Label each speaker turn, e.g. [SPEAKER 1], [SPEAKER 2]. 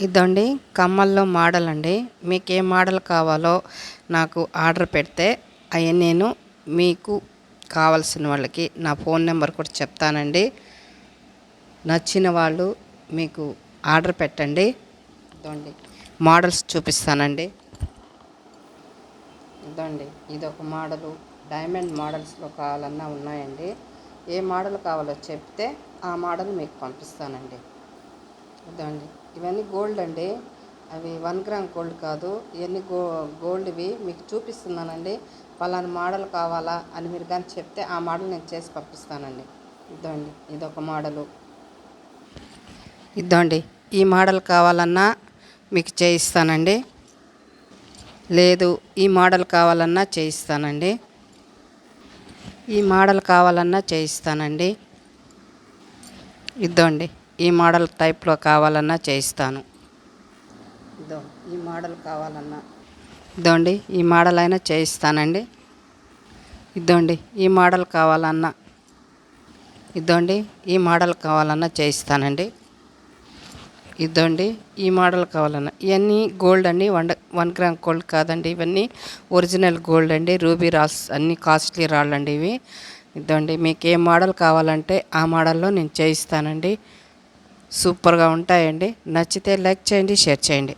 [SPEAKER 1] ఇదండి కమ్మల్లో మోడల్ అండి. మీకు ఏ మోడల్ కావాలో నాకు ఆర్డర్ పెడితే అవి నేను మీకు కావాల్సిన వాళ్ళకి నా ఫోన్ నెంబర్ కూడా చెప్తానండి. నచ్చిన వాళ్ళు మీకు ఆర్డర్ పెట్టండి. ఇదండి మోడల్స్ చూపిస్తానండి. ఇదండి ఇదొక మోడలు. డైమండ్ మోడల్స్లో కావాలన్నా ఉన్నాయండి. ఏ మోడల్ కావాలో చెప్తే ఆ మోడల్ మీకు పంపిస్తానండి. ఇదండి ఇవన్నీ గోల్డ్ అండి. అవి 1 గ్రామ్ గోల్డ్ కాదు, ఇవన్నీ గోల్డ్వి మీకు చూపిస్తున్నానండి. పలానా మోడల్ కావాలా అని మీరు కానీ చెప్తే ఆ మోడల్ నేను చేసి పంపిస్తానండి. ఇదండి ఇదొక మోడలు. ఇదండి ఈ మోడల్ కావాలన్నా మీకు చేయిస్తానండి. లేదు ఈ మోడల్ కావాలన్నా చేయిస్తానండి. ఈ మోడల్ కావాలన్నా చేయిస్తానండి. ఇదండి ఈ మోడల్ టైప్లో కావాలన్నా చేయిస్తాను. ఇదో ఈ మోడల్ కావాలన్నా ఇదండి ఈ మోడల్ అయినా చేయిస్తానండి. ఇదండి ఈ మోడల్ కావాలన్నా ఇదండి ఈ మోడల్ కావాలన్నా చేయిస్తానండి. ఇదండి ఈ మోడల్ కావాలన్నా ఇవన్నీ గోల్డ్ అండి. 1 గ్రామ్ గోల్డ్ కాదండి, ఇవన్నీ ఒరిజినల్ గోల్డ్ అండి. రూబీ రాల్స్ అన్నీ కాస్ట్లీ రాళ్ళండి ఇవి. ఇదండి మీకు ఏ మోడల్ కావాలంటే ఆ మోడల్లో నేను చేయిస్తానండి. సూపర్గా ఉంటాయండి. నచ్చితే లైక్ చేయండి, షేర్ చేయండి.